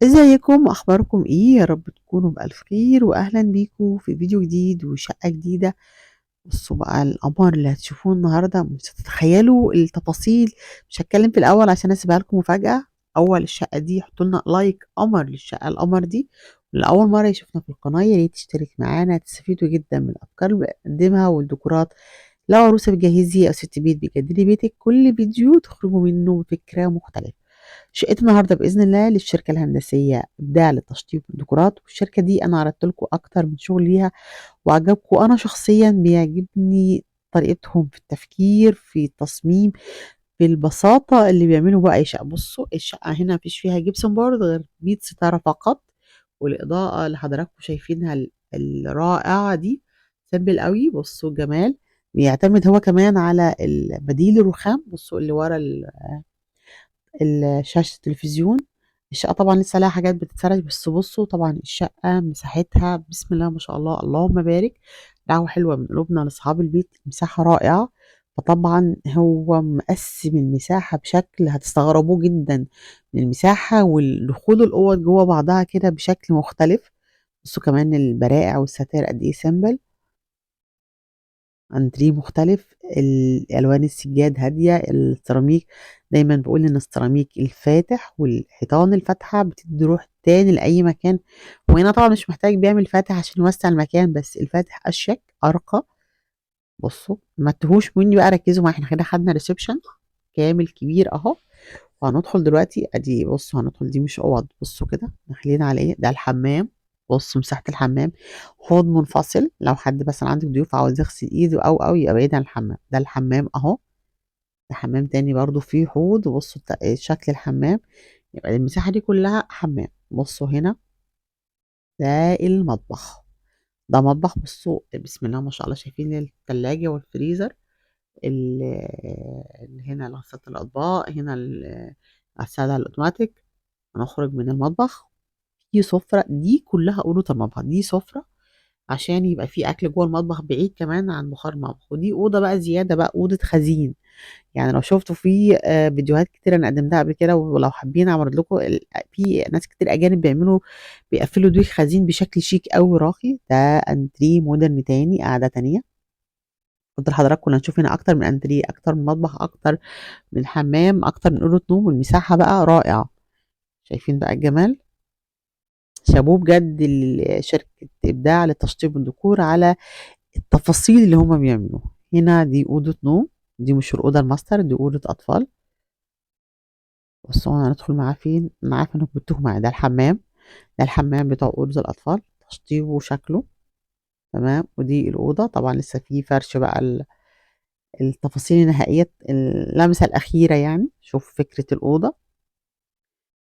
ازيكم، اخباركم ايه؟ يا رب تكونوا بالف خير، واهلا بيكم في فيديو جديد وشقة جديدة. بصوا بقى القمر اللي هتشوفوه النهارده، مش هتتخيلوا التفاصيل. مش هتكلم في الاول عشان اسيبها لكم مفاجأة. اول الشقة دي حطوا لنا لايك قمر للشقة القمر دي. لأول مرة يشوفنا في القناة يا ريت تشترك معانا، تستفيدوا جدا من الأفكار اللي بقدمها والديكورات. لو عروسة بتجهزي أو ست بيت بيجددي بيتك، كل فيديو تخرجوا منه بفكرة مختلفة. شقة النهارده بإذن الله للشركة الهندسية إبداع للتشطيب والديكورات، والشركة دي أنا عرضت لكم أكتر من شغل ليها وعجبكم. أنا شخصيا بيعجبني طريقتهم في التفكير في التصميم، في البساطة اللي بيعملوا بقى أي شقة. بصوا الشقة هنا مفيش فيها جبسون بورد غير 100 ستارة فقط، والإضاءة اللي حضراتكم شايفينها الرائعة دي سيمبل قوي. بصوا الجمال. بيعتمد هو كمان على البديل الرخام. بصوا اللي ورا شاشة التلفزيون. الشقة طبعا لسه لها حاجات بتتفرش، بس بصوا طبعا الشقة مساحتها بسم الله ما شاء الله، اللهم بارك. دعوة حلوة من قلوبنا لأصحاب البيت، مساحة رائعة. فطبعا هو مقسم المساحة بشكل هتستغربوه جدا من المساحة، والدخول الأوض جوه بعضها كده بشكل مختلف. بصوا كمان البرائع والستائر قد ايه سيمبل. أنتريه مختلف، الألوان السجاد هادية، السيراميك. دايما بقول إن السيراميك الفاتح والحيطان الفاتحة بتدي روح تاني لأي مكان. وهنا طبعا مش محتاج بيعمل فاتح عشان يوسع المكان، بس الفاتح أشيك أرقى. بصوا ما تتوهوش مني بقى، ركزوا معايا. احنا كده خدنا ريسبشن كامل كبير أهو، وهندخل دلوقتي. ادي بصوا هندخل، دي مش اوض. بصوا كده داخلين على ايه؟ ده الحمام. بصوا مساحة الحمام، حوض منفصل لو حد مثلا عندك ضيوف عاوز يغسل ايده او يبقى بعيد عن الحمام. ده الحمام اهو. ده حمام تاني برضو فيه حوض. وبصوا شكل الحمام. يبقى المساحة دي كلها حمام. بصوا هنا ده المطبخ. ده مطبخ. بصوا بسم الله ما شاء الله، شايفين التلاجة والفريزر ال- اللي هنا لغسالة الأطباق، هنا الغسالة الأوتوماتيك. هنخرج من المطبخ، في سفرة. دي كلها أوضة المطبخ، دي سفرة عشان يبقى في أكل جوه المطبخ بعيد كمان عن بخار المطبخ. ودي أوضة بقى زيادة، بقى أوضة خزين. يعني لو شفتوا في فيديوهات كتير أنا قدمتها قبل كده، ولو حابين أعرض لكم في ناس كتير أجانب بيقفلوا دويك خزين بشكل شيك أوي راقي. ده أنتريه مودرن تاني، قاعدة تانية. قلت لحضراتكم كنا هنشوف هنا أكتر من أنتريه، أكتر من مطبخ، أكتر من حمام، أكتر من أوضة نوم، والمساحة بقى رائعة. شايفين بقى الجمال. شابوه بجد شركة إبداع للتشطيب والديكور على التفاصيل اللي هما بيعملوها. هنا دي أوضة نوم، دي مش الأوضة الماستر، دي أوضة أطفال. بصوا هندخل معاه فين؟ معاه فين؟ كنتوا معاه. ده الحمام. ده الحمام بتاع أوضة الأطفال، تشطيبه وشكله تمام. ودي الأوضة طبعا لسه فيه فرش بقى، التفاصيل النهائية، اللمسة الأخيرة يعني. شوف فكرة الأوضة.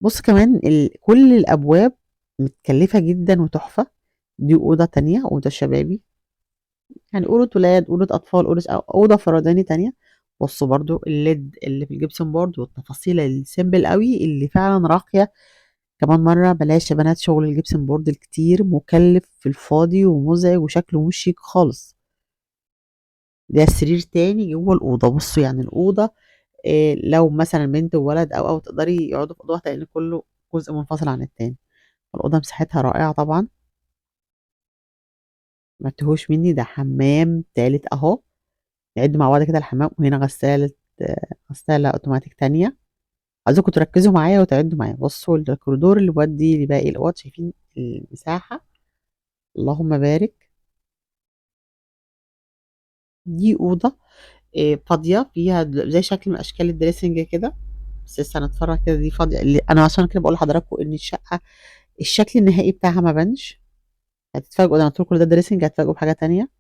بص كمان كل الأبواب متكلفة جدا وتحفة. دي أوضة تانية، أوضة شبابي، يعني أوضة ولاد، أوضة أطفال، أوضة فرداني تانية. بصوا برضو الليد اللي في الجبسون بورد، والتفاصيل السيمبل قوي اللي فعلا راقية. كمان مرة بلاش يا بنات شغل الجبسون بورد الكتير، مكلف في الفاضي ومزعج وشكله مش شيك خالص. ده سرير تاني جوه الأوضة. بصوا يعني الأوضة إيه، لو مثلا بنت وولد أو تقدري يقعدوا في أوضة واحدة، لأن كله جزء منفصل عن التاني. الأوضة مساحتها رائعة طبعا. ما تهوش مني. ده حمام تالت أهو. نعد مع بعض كده الحمام، وهنا غسالة اوتوماتيك تانية. عايزاكم تركزوا معايا وتعدوا معايا. بصوا الكوريدور اللي بيودي لباقي الاوض، شايفين المساحة؟ اللهم بارك. دي أوضة فاضية، فيها زي شكل من أشكال الدريسنج كده، بس لسه هنتفرج كده. دي فاضية أنا عشان كده بقول لحضراتكم إن الشقة الشكل النهائي بتاعها ما بانش. هتتفاجئوا، ده أنا قلت لكم ده دريسنج، هتتفاجئوا بحاجة تانية.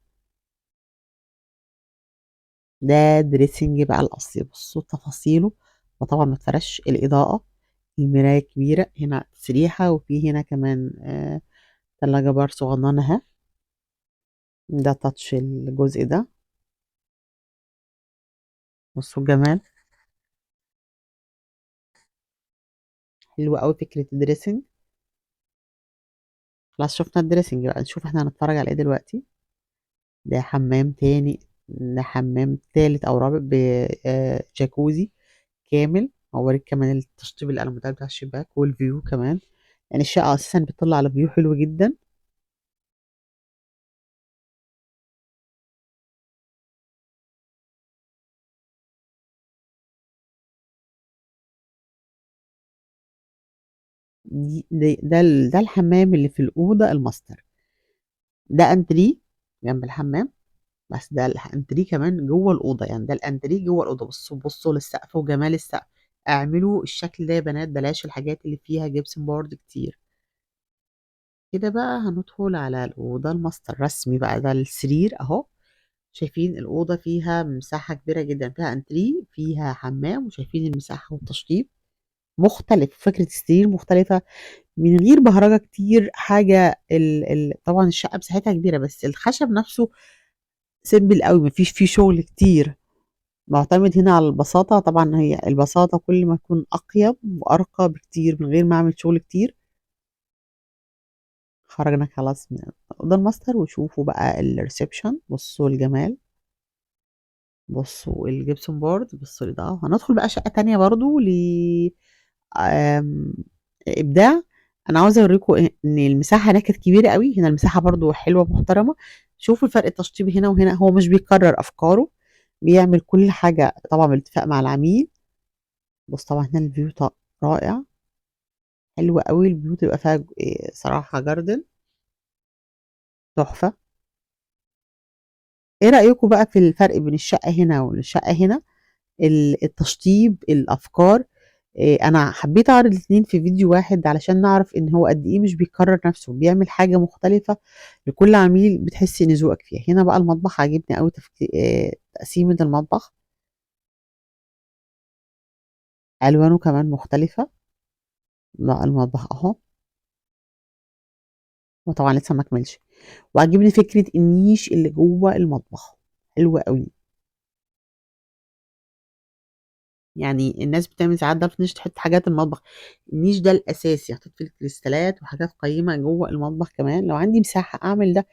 ده دريسنج بقى الأصلي. بصوا تفاصيله. وطبعا ما اتفرش. الإضاءة، المراية كبيرة، هنا تسريحة، وفي هنا كمان تلاجة بار صغننة اهي. ده تاتش الجزء ده. بصوا الجمال. حلوة قوي فكرة الدريسنج. خلاص شفنا الدريسنج، بقى نشوف احنا هنتفرج على ايه دلوقتي. ده حمام تاني. ده حمام تالت او رابع بجاكوزي كامل. هوريك كمان التشطيب الالموتال بتاع الشباك والفيو كمان. يعني الشقة أساسًا بتطل على view حلو جدًا. ده الحمام اللي في الأوضة الماستر، ده أنتريه جنب الحمام، بس ده الأنتريه كمان جوّه الأوضة، يعني ده الأنتريه جوّه الأوضة، بصوا للسقف وجمال السقف، اعملوا الشكل ده يا بنات بلاش الحاجات اللي فيها gypsum board كتير. كده بقى هندخل على الأوضة الماستر رسمي بقى، ده السرير أهو، شايفين الأوضة فيها مساحة كبيرة جدًا، فيها أنتريه، فيها حمام، وشايفين المساحة والتشطيب مختلف، فكرة السرير مختلفة من غير بهرجة كتير، حاجة طبعًا الشقة مساحتها كبيرة، بس الخشب نفسه simple أوي، ما فيش فيه شغل كتير، مُعتمد هنا على البساطة، طبعًا هي البساطة كل ما تكون أقيم وأرقى بكتير من غير ما أعمل شغل كتير. خرجنا خلاص من الأوضة الماستر، وشوفوا بقى الreception، بصوا الجمال، بصوا الgypsum board، بصوا لده، هندخل بقى شقة تانية برضه آمم إبداع. أنا عاوزة أوريكم إن المساحة هناك كانت كبيرة أوي، هنا المساحة برضه حلوة محترمة، شوفوا الفرق التشطيب هنا وهنا، هو مش بيكرر أفكاره، بيعمل كل حاجة طبعًا بالاتفاق مع العميل. بُص طبعًا هنا الview رائع، حلو أوي الview تبقى فيها صراحة garden تحفة. إيه رأيكم بقى في الفرق بين الشقة هنا والشقة هنا؟ التشطيب، الأفكار، أنا حبيت أعرض الاتنين في فيديو واحد علشان نعرف إن هو قد إيه مش بيكرر نفسه، بيعمل حاجة مختلفة لكل عميل بتحسي إن ذوقك فيها. هنا بقى المطبخ عاجبني أوي تقسيمة المطبخ، ألوانه كمان مختلفة، لأ المطبخ أهو، وطبعًا لسه ما كملش، وعاجبني فكرة النيش اللي جوه المطبخ، حلوة أوي. يعني الناس بتعمل ساعات ضَفْ نيش تحط حاجات المطبخ، النيش ده الأساسي، حطيت فيه الكريستالات وحاجات قيّمة جوّه المطبخ كمان، لو عندي مساحة أعمل ده،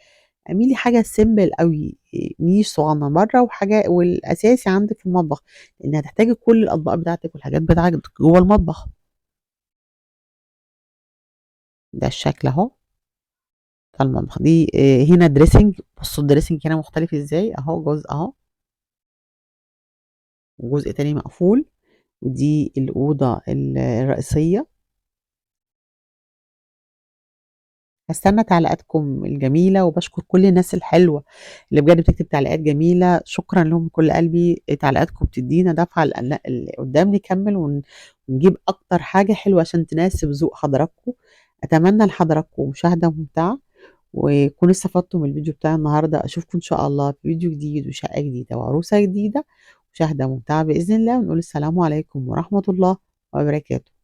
اعملي لي حاجة simple أوي، نيش صغنّن برّه والأساسي عندِك في المطبخ، لإن هتحتاجي كل الأطباق بتاعتِك والحاجات بتاعتِك جوّه المطبخ. ده الشكل أهو بتاع المطبخ، دي هنا dressing، بُصّوا الdressing هنا مختلف إزاي، أهو جزء أهو، وجزء تاني مقفول، ودي الأوضة الرئيسية. هاستنى تعليقاتكم الجميلة، وباشكر كل الناس الحلوة اللي بجد بتكتب تعليقات جميلة، شكرًا لهم من كل قلبي، تعليقاتكم بتدّينا دفعة لقدّام نكمّل ونجيب أكتر حاجة حلوة عشان تناسب ذوق حضراتكم. أتمنى لحضراتكم مشاهدة ممتعة، وتكونوا استفدتوا من الفيديو بتاع النهارده، أشوفكم إن شاء الله في فيديو جديد وشقة جديدة وعروسة جديدة، مشاهدة ممتعة بإذن الله، ونقول السلام عليكم ورحمة الله وبركاته.